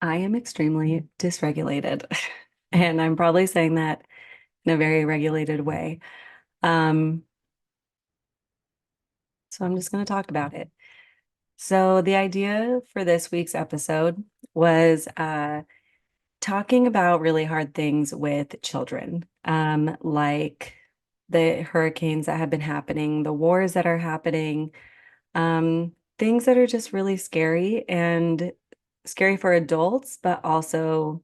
I am extremely dysregulated, and I'm probably saying that in a very regulated way. Um, so I'm just going to talk about it. So the idea for this week's episode was talking about really hard things with children, like the hurricanes that have been happening, the wars that are happening, things that are just really scary and scary for adults, but also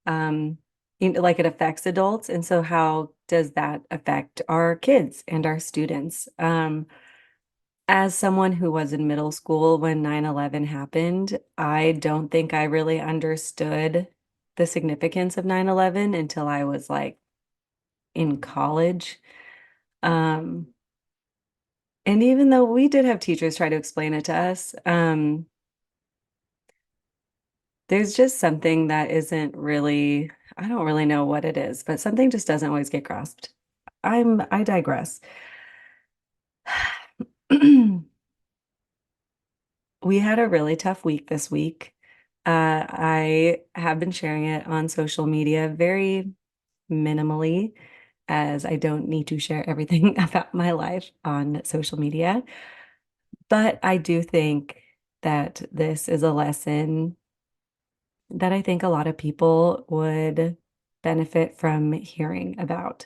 um, like it affects adults. And so how does that affect our kids and our students? As someone who was in middle school when 9/11 happened, I don't think I really understood the significance of 9/11 until I was like in college. Um, and even though we did have teachers try to explain it to us, there's just something that isn't really, I don't really know what it is, but something just doesn't always get grasped. I digress. We had a really tough week this week. I have been sharing it on social media very minimally, as I don't need to share everything about my life on social media. But I do think that this is a lesson that I think a lot of people would benefit from hearing about.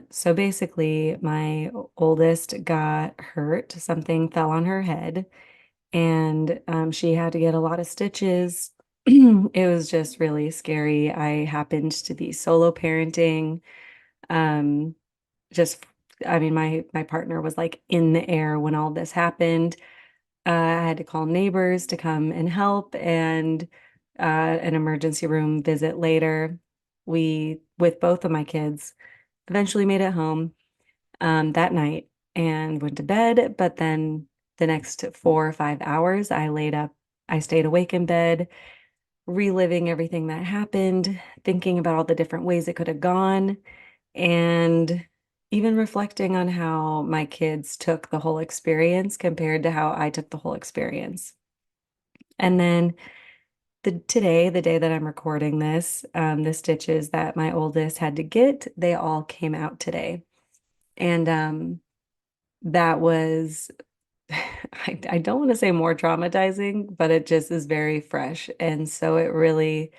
So basically, my oldest got hurt. Something fell on her head, and she had to get a lot of stitches. It was just really scary. I happened to be solo parenting. Um, just, I mean, my partner was like in the air when all this happened. I had to call neighbors to come and help, and an emergency room visit later. We, with both of my kids, eventually made it home that night and went to bed. But then the next 4 or 5 hours, I stayed awake in bed, reliving everything that happened, thinking about all the different ways it could have gone, and even reflecting on how my kids took the whole experience compared to how I took the whole experience. And then the day that I'm recording this, the stitches that my oldest had to get, they all came out today. And that was, I don't want to say more traumatizing, but it just is very fresh. And so it really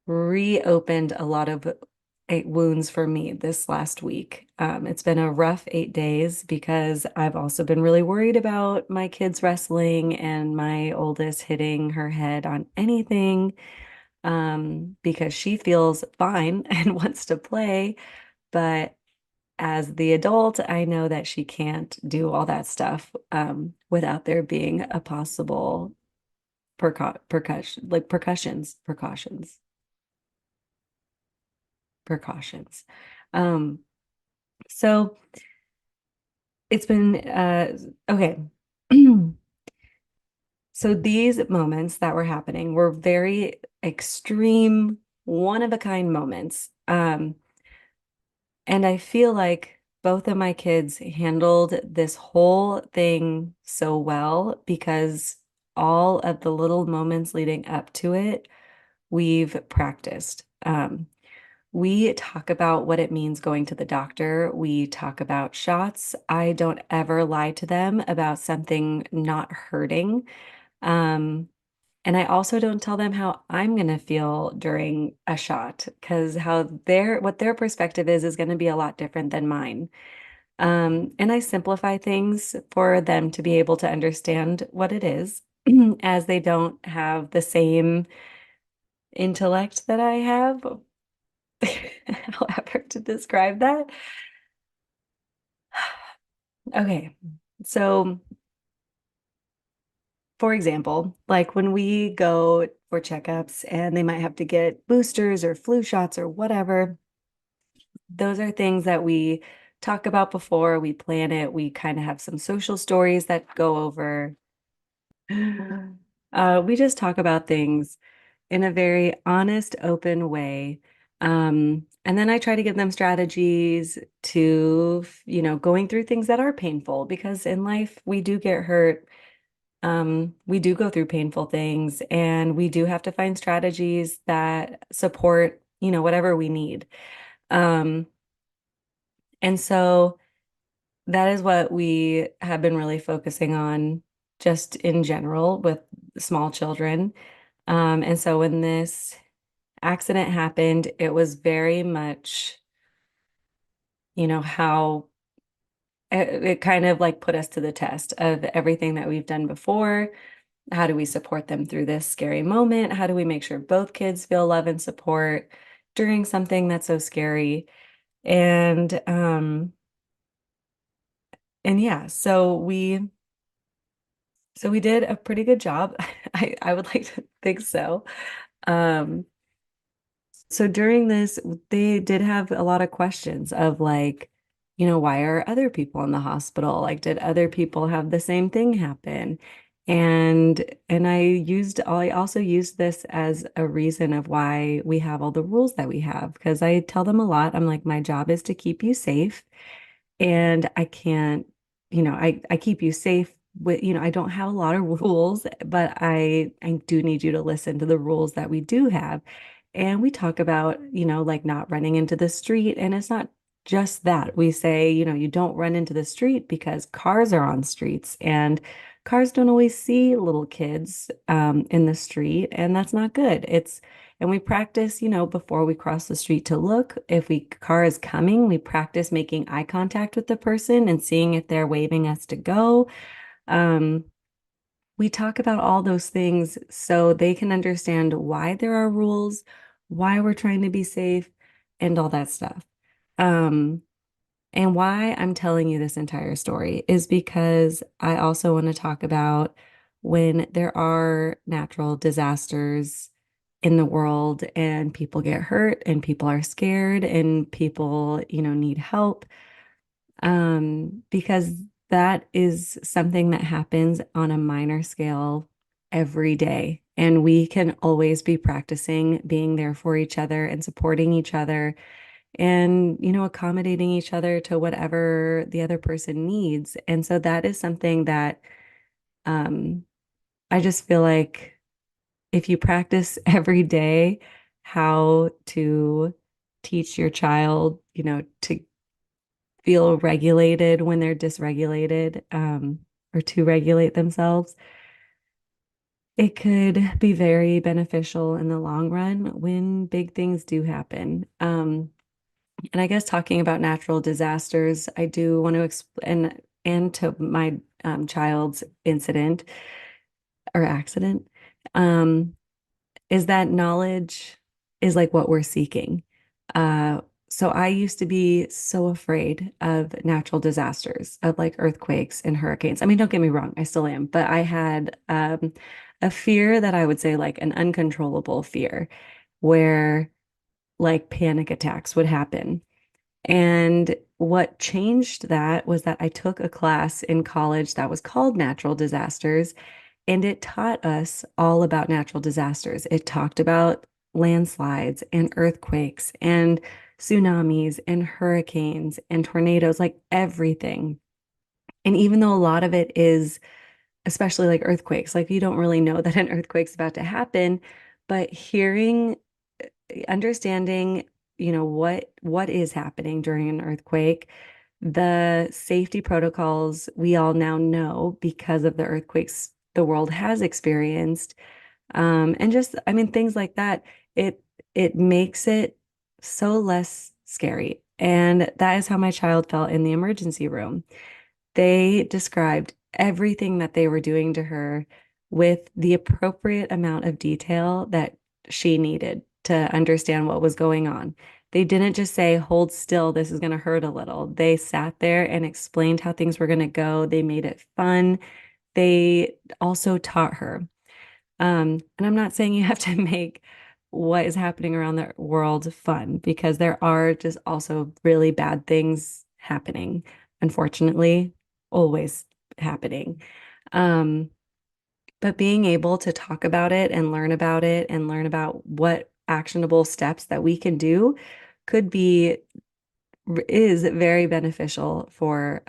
reopened a lot of wounds for me this last week. It's been a rough 8 days because I've also been really worried about my kids wrestling and my oldest hitting her head on anything, because she feels fine and wants to play. But as the adult, I know that she can't do all that stuff, without there being a possible precautions. Um, so it's been okay. So these moments that were happening were very extreme, one of a kind moments. And I feel like both of my kids handled this whole thing so well because all of the little moments leading up to it, we've practiced. We talk about what it means going to the doctor. We talk about shots. I don't ever lie to them about something not hurting. Um, and I also don't tell them how I'm going to feel during a shot because what their perspective is going to be a lot different than mine. And I simplify things for them to be able to understand what it is, as they don't have the same intellect that I have. However, to describe that. Okay. So, for example, like when we go for checkups and they might have to get boosters or flu shots or whatever, those are things that we talk about before we plan it. We kind of have some social stories that go over. We just talk about things in a very honest, open way. And then I try to give them strategies to, going through things that are painful because in life we do get hurt. We do go through painful things and we do have to find strategies that support, whatever we need. Um, and so that is what we have been really focusing on just in general with small children. And so when this accident happened, it was very much, how it kind of like put us to the test of everything that we've done before. How do we support them through this scary moment? How do we make sure both kids feel love and support during something that's so scary? And and yeah, so we did a pretty good job. I would like to think so. Um So during this, they did have a lot of questions of like, why are other people in the hospital? Like, did other people have the same thing happen? And I also used this as a reason of why we have all the rules that we have, because I tell them a lot. I'm like, my job is to keep you safe. And I can't, I keep you safe with, I don't have a lot of rules, but I do need you to listen to the rules that we do have. And we talk about, like not running into the street. And it's not just that. We say, you don't run into the street because cars are on streets and cars don't always see little kids in the street. And that's not good. And we practice, before we cross the street to look. If we car is coming, we practice making eye contact with the person and seeing if they're waving us to go. Um, we talk about all those things so they can understand why there are rules, why we're trying to be safe, and all that stuff. Um, and why I'm telling you this entire story is because I also want to talk about when there are natural disasters in the world and people get hurt and people are scared and people, need help. Because that is something that happens on a minor scale every day. And we can always be practicing being there for each other and supporting each other and, accommodating each other to whatever the other person needs. And so that is something that um, I just feel like if you practice every day how to teach your child, to feel regulated when they're dysregulated, or to regulate themselves, it could be very beneficial in the long run when big things do happen. And I guess talking about natural disasters, I do want to explain and to my child's incident or accident, um, is that knowledge is like what we're seeking. So I used to be so afraid of natural disasters, of like earthquakes and hurricanes. I mean, don't get me wrong, I still am, but I had a fear that I would say like an uncontrollable fear where like panic attacks would happen. And what changed that was that I took a class in college that was called Natural Disasters, and it taught us all about natural disasters. It talked about landslides and earthquakes and tsunamis and hurricanes and tornadoes, like everything. And even though a lot of it is, especially like earthquakes, like you don't really know that an earthquake's about to happen, but understanding, what is happening during an earthquake, the safety protocols we all now know because of the earthquakes the world has experienced, and just, I mean, things like that. It it makes it so less scary. And that is how my child felt in the emergency room. They described everything that they were doing to her with the appropriate amount of detail that she needed to understand what was going on. They didn't just say, hold still, this is going to hurt a little. They sat there and explained how things were going to go. They made it fun. They also taught her. And I'm not saying you have to make what is happening around the world fun, because there are just also really bad things happening, unfortunately, always happening. Um, but being able to talk about it and learn about what actionable steps that we can do could be is very beneficial for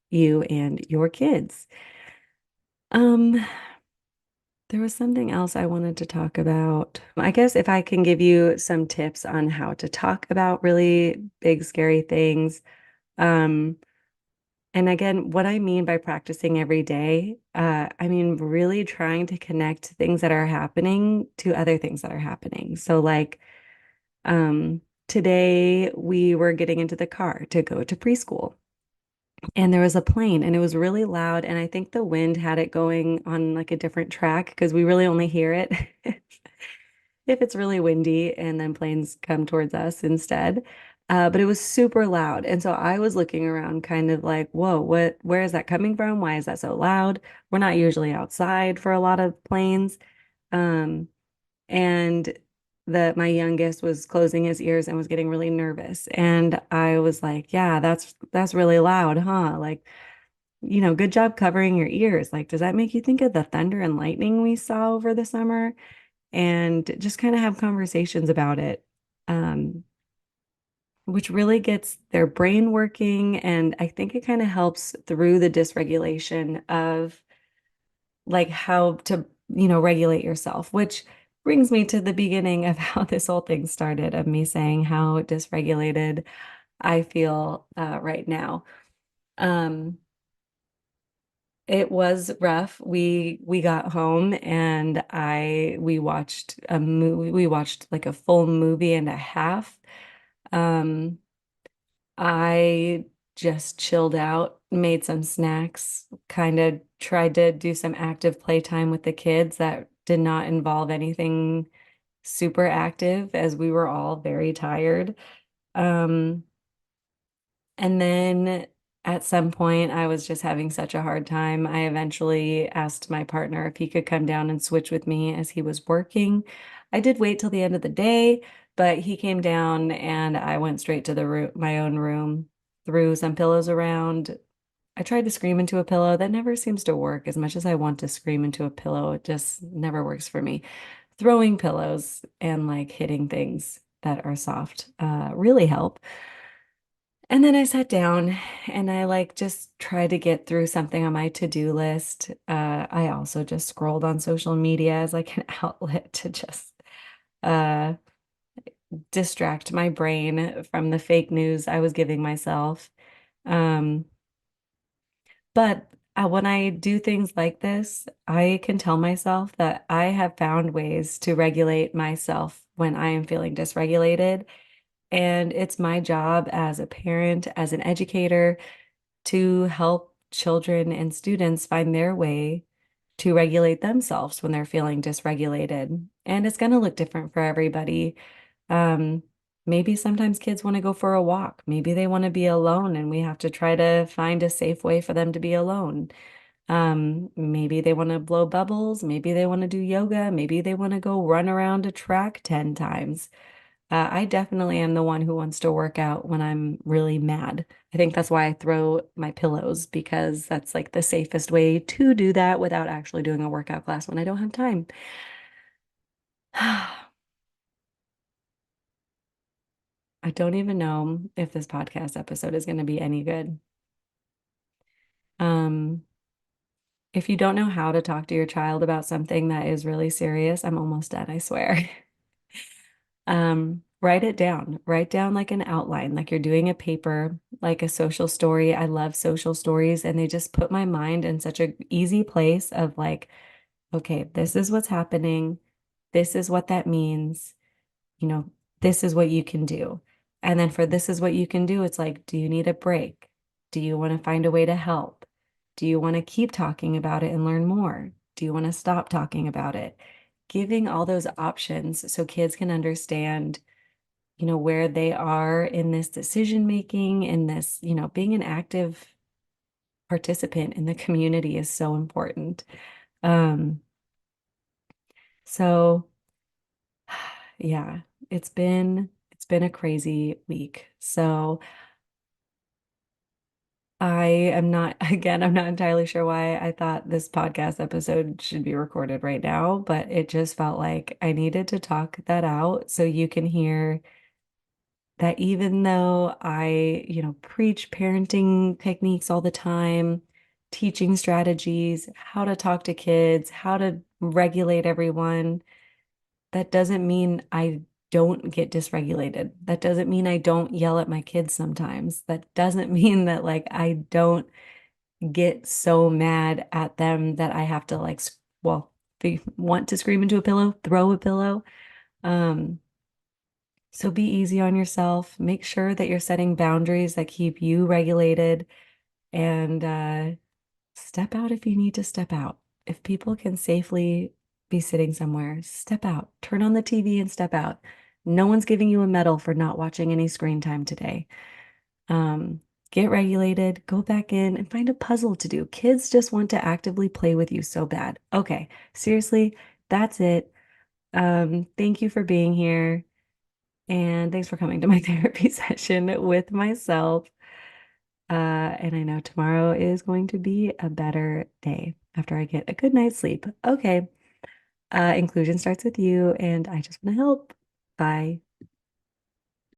you and your kids. Um, there was something else I wanted to talk about. I guess if I can give you some tips on how to talk about really big, scary things. Um, and again, what I mean by practicing every day, I mean really trying to connect things that are happening to other things that are happening. So like today we were getting into the car to go to preschool. And there was a plane and it was really loud. And I think the wind had it going on like a different track because we really only hear it if it's really windy and then planes come towards us instead. But it was super loud. And so I was looking around kind of like, whoa, where is that coming from? Why is that so loud? We're not usually outside for a lot of planes. Um, and my youngest was closing his ears and was getting really nervous. And I was like, yeah, that's really loud, huh? Like, good job covering your ears. Like, does that make you think of the thunder and lightning we saw over the summer? And just kind of have conversations about it, um, which really gets their brain working. And I think it kind of helps through the dysregulation of like how to, regulate yourself, which brings me to the beginning of how this whole thing started, of me saying how dysregulated I feel right now. Um, It was rough. We got home and I we watched a movie. We watched like a full movie and a half. Um, I just chilled out, made some snacks, kind of tried to do some active playtime with the kids that did not involve anything super active as we were all very tired. Um, And then at some point, I was just having such a hard time. I eventually asked my partner if he could come down and switch with me as he was working. I did wait till the end of the day, but he came down and I went straight to the room, my own room, threw some pillows around. I tried to scream into a pillow. That never seems to work as much as I want to scream into a pillow. It just never works for me. Throwing pillows and like hitting things that are soft really help. And then I sat down and I like just tried to get through something on my to-do list. I also just scrolled on social media as like an outlet to just uh, distract my brain from the fake news I was giving myself. Um, but when I do things like this, I can tell myself that I have found ways to regulate myself when I am feeling dysregulated. And it's my job as a parent, as an educator, to help children and students find their way to regulate themselves when they're feeling dysregulated. And it's going to look different for everybody. Um, Maybe sometimes kids want to go for a walk. Maybe they want to be alone, and we have to try to find a safe way for them to be alone. Maybe they want to blow bubbles. Maybe they want to do yoga. Maybe they want to go run around a track 10 times. I definitely am the one who wants to work out when I'm really mad. I think that's why I throw my pillows because that's like the safest way to do that without actually doing a workout class when I don't have time. I don't even know if this podcast episode is going to be any good. Um, if you don't know how to talk to your child about something that is really serious, I'm almost done, I swear. Write it down. Write down like an outline, like you're doing a paper, like a social story. I love social stories, and they just put my mind in such a easy place of like, okay, this is what's happening. This is what that means. You know, this is what you can do. And then for this is what you can do, it's like, do you need a break? Do you want to find a way to help? Do you want to keep talking about it and learn more? Do you want to stop talking about it? Giving all those options so kids can understand, where they are in this decision making, in this, being an active participant in the community is so important. Um, so yeah, it's been a crazy week. So I am not, again, I'm not entirely sure why I thought this podcast episode should be recorded right now, but it just felt like I needed to talk that out so you can hear that even though I, preach parenting techniques all the time, teaching strategies, how to talk to kids, how to regulate everyone. That doesn't mean I don't get dysregulated. That doesn't mean I don't yell at my kids sometimes. That doesn't mean that like I don't get so mad at them that I have to like, well, if you want to scream into a pillow, throw a pillow. Um, so be easy on yourself. Make sure that you're setting boundaries that keep you regulated and step out if you need to step out. If people can safely be sitting somewhere, step out. Turn on the TV and step out. No one's giving you a medal for not watching any screen time today. Um, get regulated, go back in and find a puzzle to do. Kids just want to actively play with you so bad. Okay, seriously, that's it. Thank you for being here. And thanks for coming to my therapy session with myself. And I know tomorrow is going to be a better day after I get a good night's sleep. Okay. Inclusion starts with you, and I just want to help. Bye.